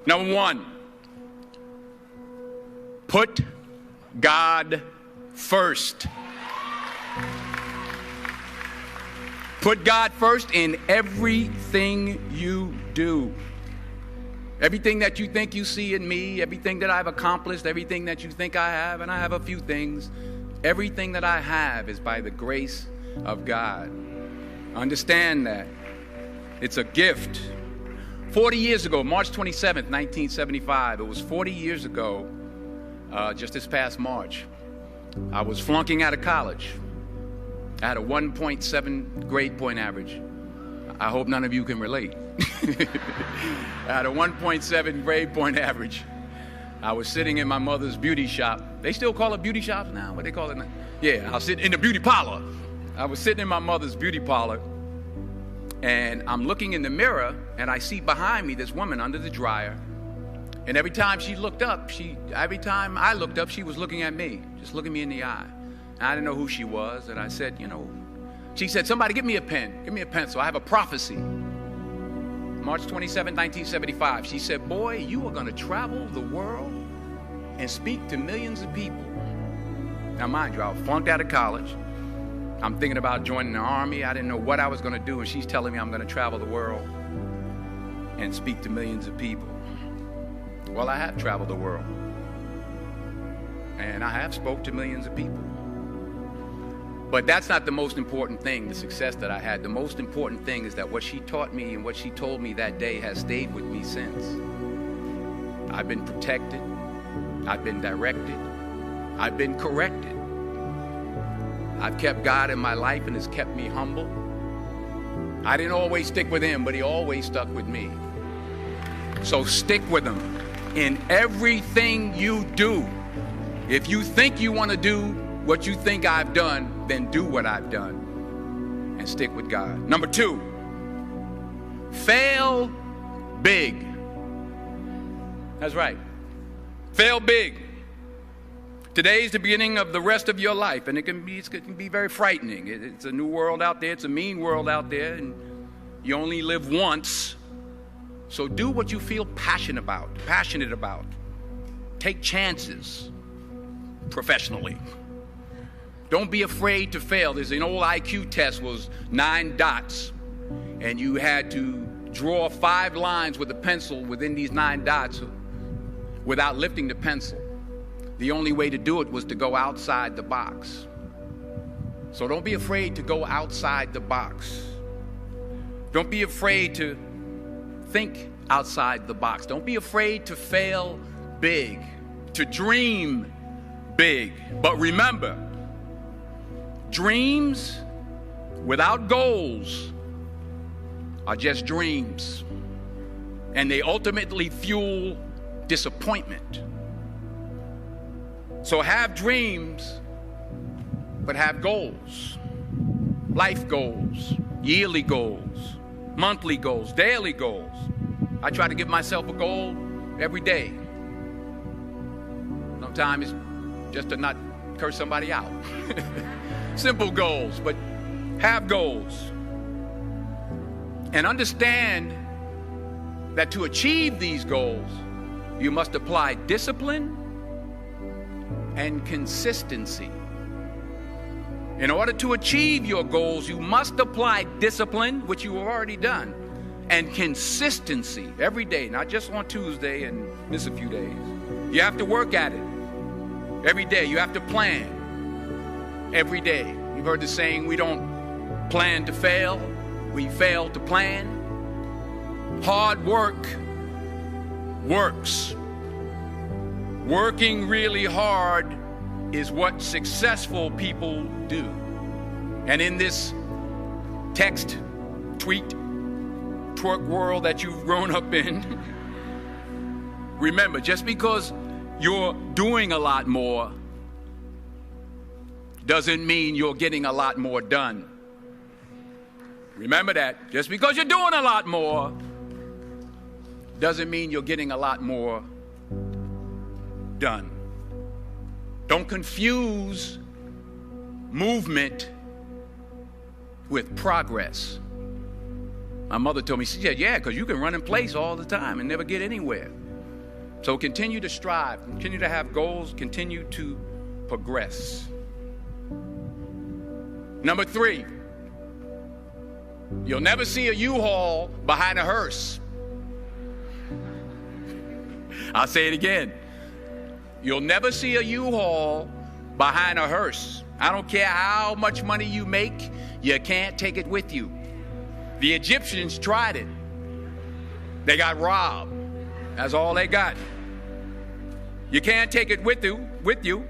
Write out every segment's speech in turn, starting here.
Number one, put God first. Put God first in everything you do. Everything that you think you see in me, everything that I've accomplished, everything that you think I have, and I have a few things, everything that I have is by the grace of God. Understand that. It's a gift. 40 years ago, March 27th, 1975, it was 40 years ago, just this past March, I was flunking out of college. I had a 1.7 grade point average. I hope none of you can relate. I had a 1.7 grade point average. I was sitting in my mother's beauty shop. They still call it beauty shops now? What they call it now? Yeah, I was sitting in the beauty parlor. I was sitting in my mother's beauty parlor, and I'm looking in the mirror, and I see behind me this woman under the dryer. And every time she looked up, every time I looked up, she was looking at me, just looking me in the eye. And I didn't know who she was, and I said, she said, somebody give me a pen, give me a pencil. I have a prophecy. March 27, 1975, she said, boy, you are going to travel the world and speak to millions of people. Now, mind you, I flunked out of college. I'm thinking about joining the army. I didn't know what I was going to do, and she's telling me I'm going to travel the world and speak to millions of people. Well, I have traveled the world, and I have spoke to millions of people. But that's not the most important thing, the success that I had. The most important thing is that what she taught me and what she told me that day has stayed with me since. I've been protected. I've been directed. I've been corrected. I've kept God in my life, and it's kept me humble. I didn't always stick with him, but he always stuck with me. So stick with him in everything you do. If you think you want to do what you think I've done, then do what I've done and stick with God. Number two, fail big. That's right. Fail big. Today is the beginning of the rest of your life, and it can be very frightening. It's a new world out there. It's a mean world out there, and you only live once. So do what you feel passionate about. Take chances professionally. Don't be afraid to fail. There's an old IQ test, was 9 dots, and you had to draw 5 lines with a pencil within these 9 dots without lifting the pencil. The only way to do it was to go outside the box. So don't be afraid to go outside the box. Don't be afraid to think outside the box. Don't be afraid to fail big, to dream big. But remember, dreams without goals are just dreams, and they ultimately fuel disappointment. So have dreams, but have goals. Life goals, yearly goals, monthly goals, daily goals. I try to give myself a goal every day. Sometimes it's just to not curse somebody out. Simple goals, but have goals. And understand that to achieve these goals, you must apply discipline and consistency. In order to achieve your goals, you must apply discipline, which you have already done, and consistency every day, not just on Tuesday and miss a few days. You have to work at it every day. You have to plan every day. You've heard the saying, we don't plan to fail, we fail to plan. Hard work works. Working really hard is what successful people do. And in this text, tweet, twerk world that you've grown up in, remember, just because you're doing a lot more doesn't mean you're getting a lot more done. Remember that. Just because you're doing a lot more doesn't mean you're getting a lot more done. Don't confuse movement with progress. My mother told me, she said, yeah, because you can run in place all the time and never get anywhere. So continue to strive, continue to have goals, continue to progress. Number 3, you'll never see a U-Haul behind a hearse. I'll say it again. You'll never see a U-Haul behind a hearse. I don't care how much money you make, you can't take it with you. The Egyptians tried it. They got robbed. That's all they got. You can't take it with you.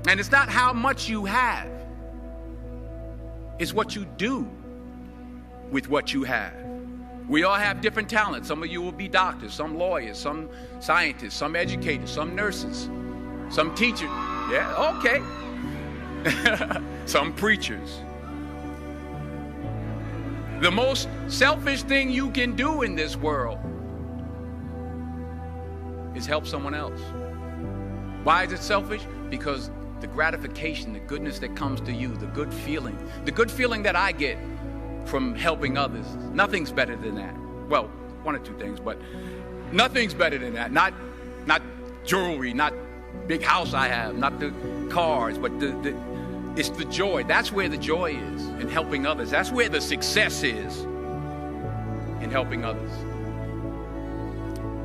And it's not how much you have. It's what you do with what you have. We all have different talents. Some of you will be doctors, some lawyers, some scientists, some educators, some nurses, some teachers. Yeah, okay. Some preachers. The most selfish thing you can do in this world is help someone else. Why is it selfish? Because the gratification, the goodness that comes to you, the good feeling that I get from helping others, nothing's better than that. Well, one or two things, but nothing's better than that. Not jewelry, not big house I have, not the cars, but it's the joy. That's where the joy is, in helping others. That's where the success is, in helping others.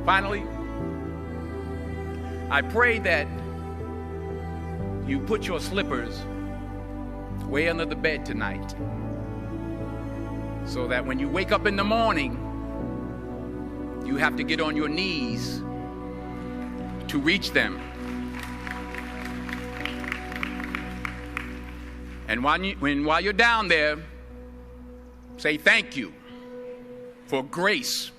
Finally, I pray that you put your slippers way under the bed tonight, so that when you wake up in the morning, you have to get on your knees to reach them. And while you're down there, say thank you for grace.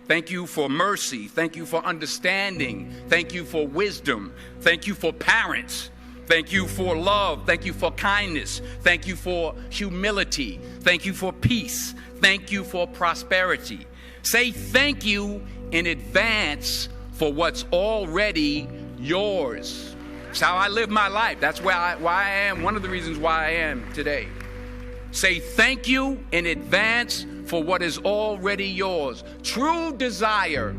Thank you for mercy. Thank you for understanding. Thank you for wisdom. Thank you for parents. Thank you for love. Thank you for kindness. Thank you for humility. Thank you for peace. Thank you for prosperity. Say thank you in advance for what's already yours. That's how I live my life. That's why I am, one of the reasons why I am today. Say thank you in advance for what is already yours. True desire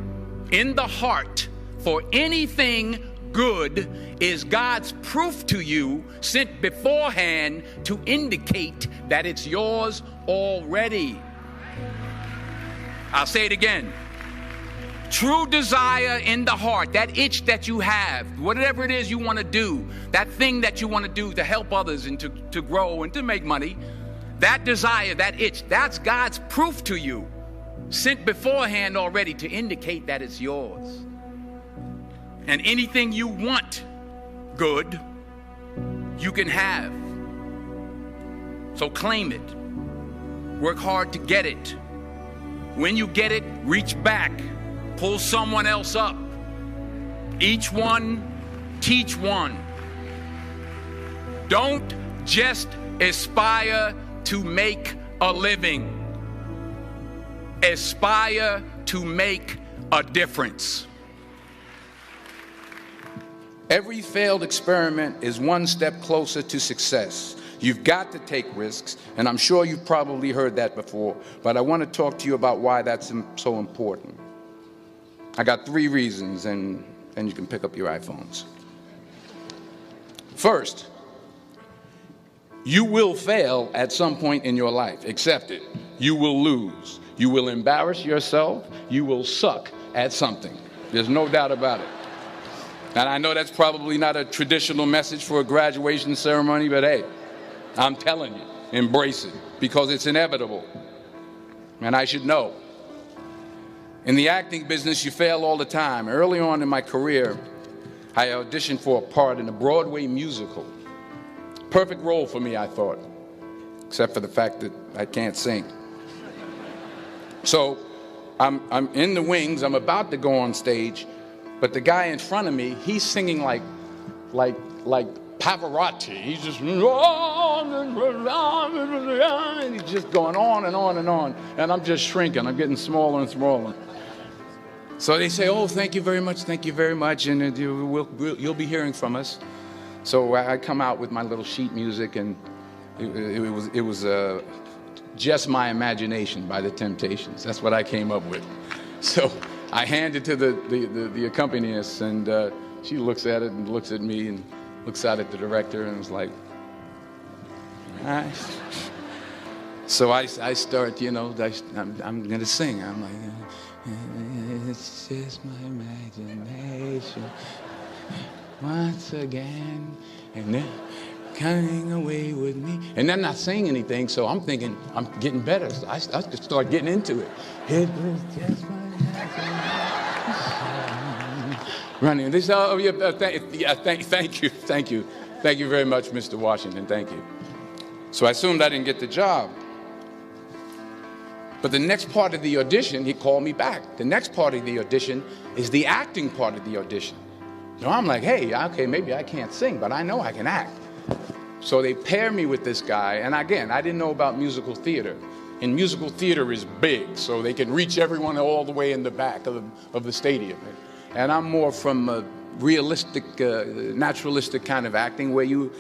in the heart for anything good is God's proof to you, sent beforehand to indicate that it's yours already. I'll say it again. True desire in the heart, that itch that you have, whatever it is you want to do, that thing that you want to do to help others and to grow and to make money, that desire, that itch, that's God's proof to you, sent beforehand already to indicate that it's yours. And anything you want good, you can have. So claim it. Work hard to get it. When you get it, reach back. Pull someone else up. Each one, teach one. Don't just aspire to make a living. Aspire to make a difference. Every failed experiment is one step closer to success. You've got to take risks, and I'm sure you've probably heard that before, but I want to talk to you about why that's so important. I got 3 reasons, and you can pick up your iPhones. First, you will fail at some point in your life. Accept it. You will lose. You will embarrass yourself. You will suck at something. There's no doubt about it. And I know that's probably not a traditional message for a graduation ceremony, but hey, I'm telling you, embrace it, because it's inevitable. And I should know. In the acting business, you fail all the time. Early on in my career, I auditioned for a part in a Broadway musical. Perfect role for me, I thought, except for the fact that I can't sing. So I'm in the wings. I'm about to go on stage, but the guy in front of me, he's singing like Pavarotti. He's just, and he's just going on and on and on. And I'm just shrinking. I'm getting smaller and smaller. So they say, oh, thank you very much, and you'll be hearing from us. So I come out with my little sheet music, and it was Just My Imagination by The Temptations. That's what I came up with. So I hand it to the accompanist, and she looks at it and looks at me and looks out at the director and was like, all right. So I start, I'm going to sing. I'm like, it's just my imagination once again, and then coming away with me. And I'm not saying anything, so I'm thinking I'm getting better. So I start getting into it. It was just my imagination. Running. This, oh, yeah, thank you. Thank you very much, Mr. Washington. Thank you. So I assumed I didn't get the job. But the next part of the audition, he called me back. The next part of the audition is the acting part of the audition. So I'm like, hey, okay, maybe I can't sing, but I know I can act. So they pair me with this guy, and again, I didn't know about musical theater. And musical theater is big, so they can reach everyone all the way in the back of the stadium. And I'm more from a realistic, naturalistic kind of acting where you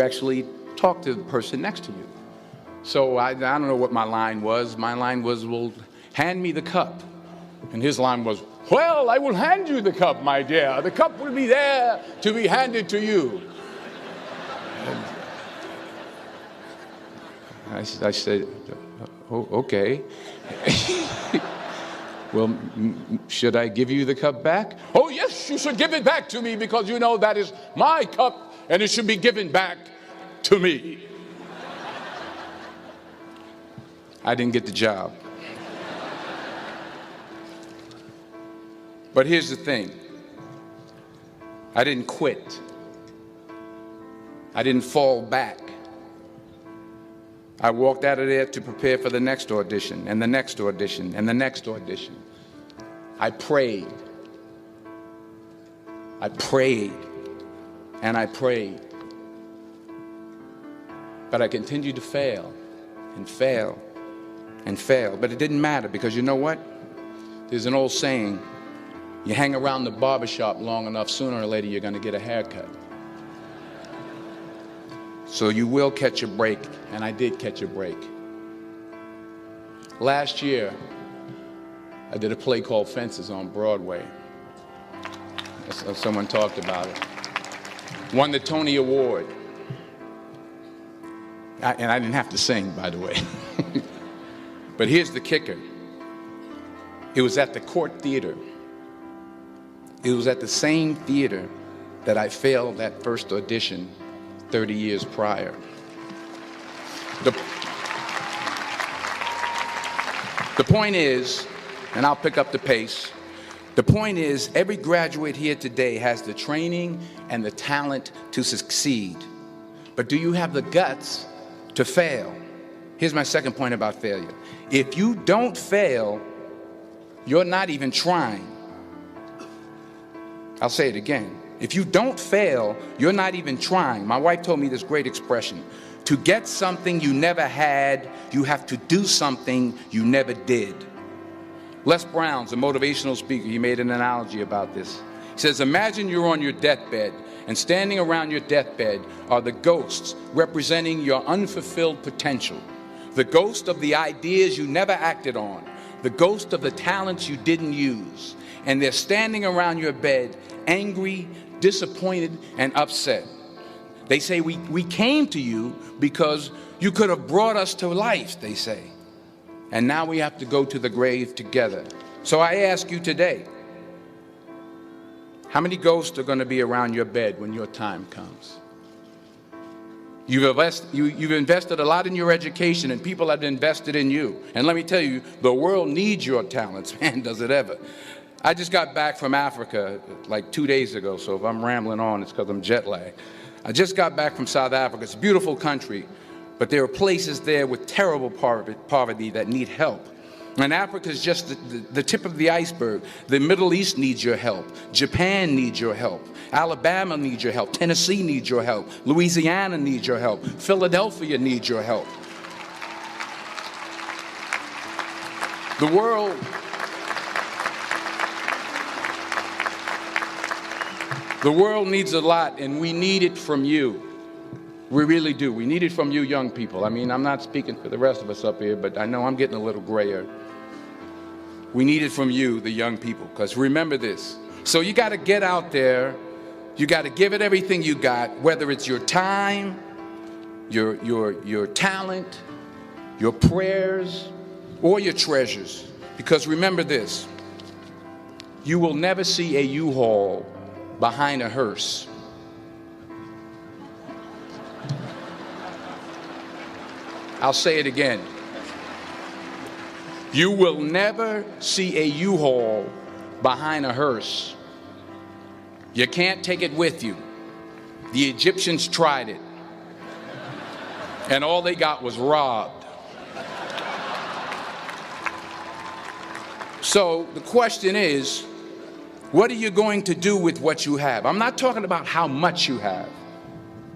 actually talk to the person next to you. So I don't know what my line was. My line was, well, hand me the cup. And his line was, well, I will hand you the cup, my dear. The cup will be there to be handed to you. I said, oh, okay. Well, should I give you the cup back? Oh, yes, you should give it back to me because you know that is my cup and it should be given back to me. I didn't get the job. But here's the thing. I didn't quit. I didn't fall back. I walked out of there to prepare for the next audition, and the next audition, and the next audition. I prayed. I prayed, and I prayed. But I continued to fail, and fail, and fail. But it didn't matter, because you know what? There's an old saying, you hang around the barbershop long enough, sooner or later you're going to get a haircut. So you will catch a break, and I did catch a break. Last year, I did a play called Fences on Broadway. Someone talked about it. Won the Tony Award. And I didn't have to sing, by the way. But here's the kicker. It was at the Court Theater. It was at the same theater that I failed that first audition 30 years prior. The point is, and I'll pick up the pace, the point is every graduate here today has the training and the talent to succeed. But do you have the guts to fail? Here's my second point about failure. If you don't fail, you're not even trying. I'll say it again. If you don't fail, you're not even trying. My wife told me this great expression. To get something you never had, you have to do something you never did. Les Brown's a motivational speaker. He made an analogy about this. He says, imagine you're on your deathbed, and standing around your deathbed are the ghosts representing your unfulfilled potential. The ghost of the ideas you never acted on. The ghost of the talents you didn't use. And they're standing around your bed, angry, disappointed, and upset. They say, we came to you because you could have brought us to life, they say. And now we have to go to the grave together. So I ask you today, how many ghosts are going to be around your bed when your time comes? You've invested a lot in your education, and people have invested in you. And let me tell you, the world needs your talents. Man, does it ever. I just got back from Africa like 2 days ago, so if I'm rambling on, it's because I'm jet lagged. I just got back from South Africa. It's a beautiful country, but there are places there with terrible poverty that need help. And Africa is just the tip of the iceberg. The Middle East needs your help. Japan needs your help. Alabama needs your help. Tennessee needs your help. Louisiana needs your help. Philadelphia needs your help. The world needs a lot, and we need it from you. We really do. We need it from you young people. I mean, I'm not speaking for the rest of us up here, but I know I'm getting a little grayer. We need it from you, the young people, because remember this. So you got to get out there. You got to give it everything you got, whether it's your time, your talent, your prayers, or your treasures. Because remember this, you will never see a U-Haul behind a hearse. I'll say it again. You will never see a U-Haul behind a hearse. You can't take it with you. The Egyptians tried it, and all they got was robbed. So the question is, what are you going to do with what you have? I'm not talking about how much you have.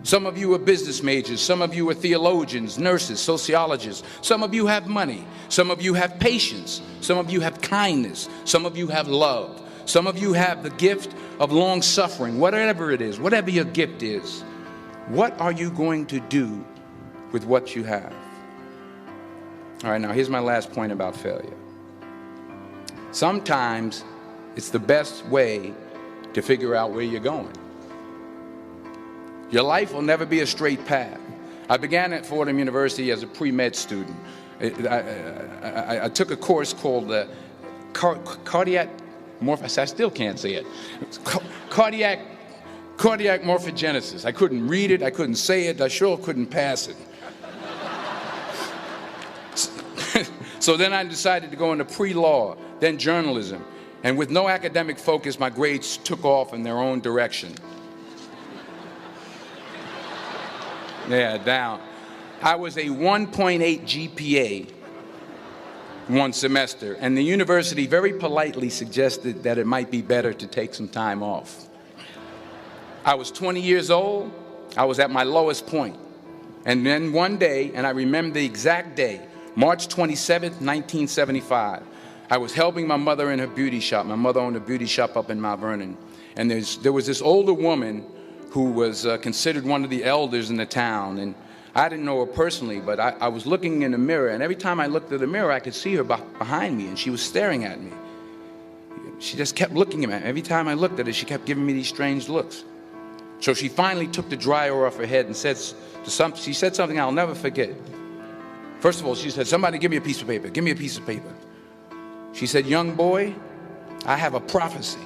Some of you are business majors. Some of you are theologians, nurses, sociologists. Some of you have money. Some of you have patience. Some of you have kindness. Some of you have love. Some of you have the gift of long suffering. Whatever it is, whatever your gift is, what are you going to do with what you have? All right, now here's my last point about failure. Sometimes it's the best way to figure out where you're going. Your life will never be a straight path. I began at Fordham University as a pre-med student. I took a course called cardiac morphogenesis. I still can't say it. Cardiac morphogenesis. I couldn't read it. I couldn't say it. I sure couldn't pass it. So then I decided to go into pre-law, then journalism. And with no academic focus, my grades took off in their own direction. Yeah, down. I was a 1.8 GPA one semester, and the university very politely suggested that it might be better to take some time off. I was 20 years old. I was at my lowest point. And then one day, and I remember the exact day, March 27th, 1975, I was helping my mother in her beauty shop. My mother owned a beauty shop up in Mount Vernon. And there was this older woman who was considered one of the elders in the town. And I didn't know her personally, but I was looking in the mirror, and every time I looked at the mirror, I could see her behind me, and she was staring at me. She just kept looking at me. Every time I looked at her, she kept giving me these strange looks. So she finally took the dryer off her head and she said something I'll never forget. First of all, she said, "Somebody give me a piece of paper. Give me a piece of paper." She said, "Young boy, I have a prophecy,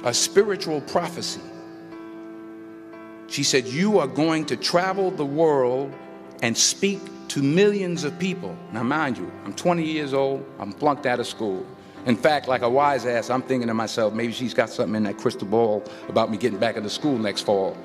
a spiritual prophecy." She said, "You are going to travel the world and speak to millions of people." Now, mind you, I'm 20 years old. I'm flunked out of school. In fact, like a wise ass, I'm thinking to myself, maybe she's got something in that crystal ball about me getting back into school next fall.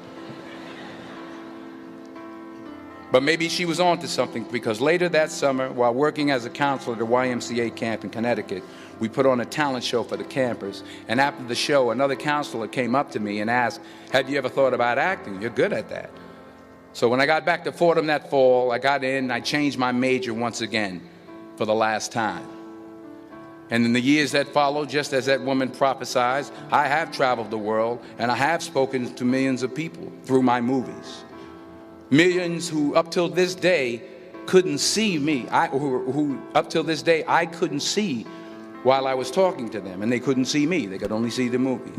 But maybe she was on to something, because later that summer, while working as a counselor at the YMCA camp in Connecticut, we put on a talent show for the campers. And after the show, another counselor came up to me and asked, "Have you ever thought about acting? You're good at that." So when I got back to Fordham that fall, I got in and I changed my major once again for the last time. And in the years that followed, just as that woman prophesied, I have traveled the world and I have spoken to millions of people through my movies. Millions who up till this day couldn't see me, who up till this day I couldn't see while I was talking to them, and they couldn't see me. They could only see the movie.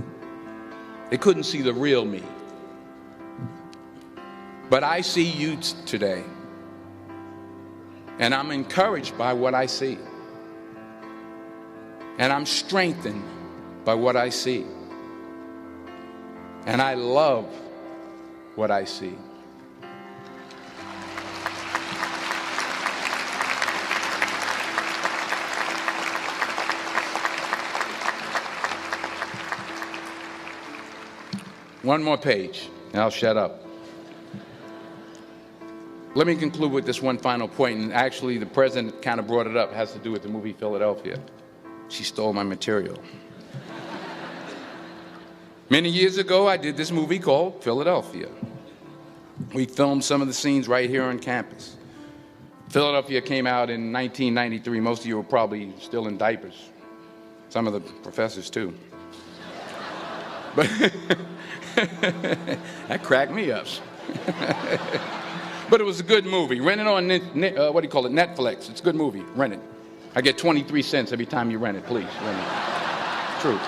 They couldn't see the real me. But I see you today, and I'm encouraged by what I see. And I'm strengthened by what I see. And I love what I see. One more page, and I'll shut up. Let me conclude with this one final point, and actually the president kind of brought it up. It has to do with the movie Philadelphia. She stole my material. Many years ago, I did this movie called Philadelphia. We filmed some of the scenes right here on campus. Philadelphia came out in 1993. Most of you were probably still in diapers. Some of the professors, too. But that cracked me up. But it was a good movie. Rent it on Netflix. It's a good movie. Rent it. I get 23 cents every time you rent it, please. Rent it. True.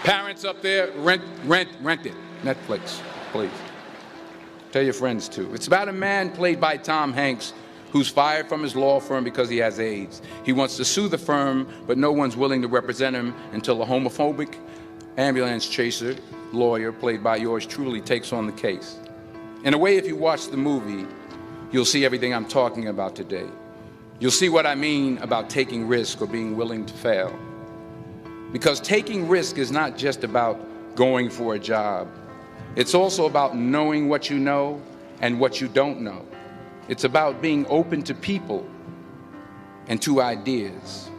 Parents up there, rent it. Netflix, please. Tell your friends too. It's about a man played by Tom Hanks who's fired from his law firm because he has AIDS. He wants to sue the firm, but no one's willing to represent him until a homophobic ambulance chaser lawyer, played by yours truly, takes on the case. In a way, if you watch the movie, you'll see everything I'm talking about today. You'll see what I mean about taking risk or being willing to fail. Because taking risk is not just about going for a job. It's also about knowing what you know and what you don't know. It's about being open to people and to ideas.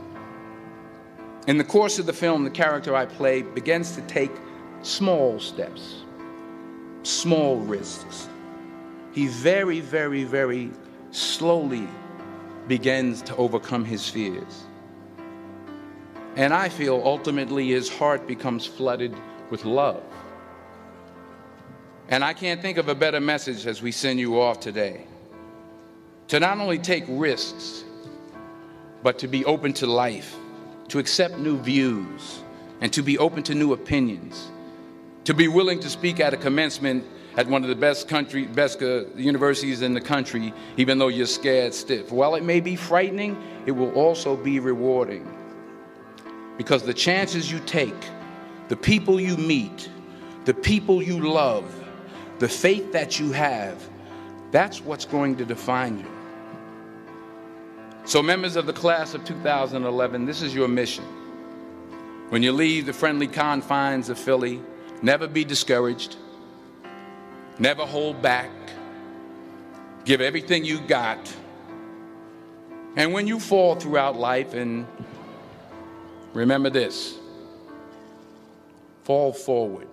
In the course of the film, the character I play begins to take small steps, small risks. He very, very, very slowly begins to overcome his fears. And I feel ultimately his heart becomes flooded with love. And I can't think of a better message as we send you off today. To not only take risks, but to be open to life, to accept new views, and to be open to new opinions, to be willing to speak at a commencement at one of the best universities in the country, even though you're scared stiff. While it may be frightening, it will also be rewarding. Because the chances you take, the people you meet, the people you love, the faith that you have, that's what's going to define you. So members of the class of 2011, this is your mission. When you leave the friendly confines of Philly, never be discouraged, never hold back, give everything you got. And when you fall throughout life, and remember this, fall forward.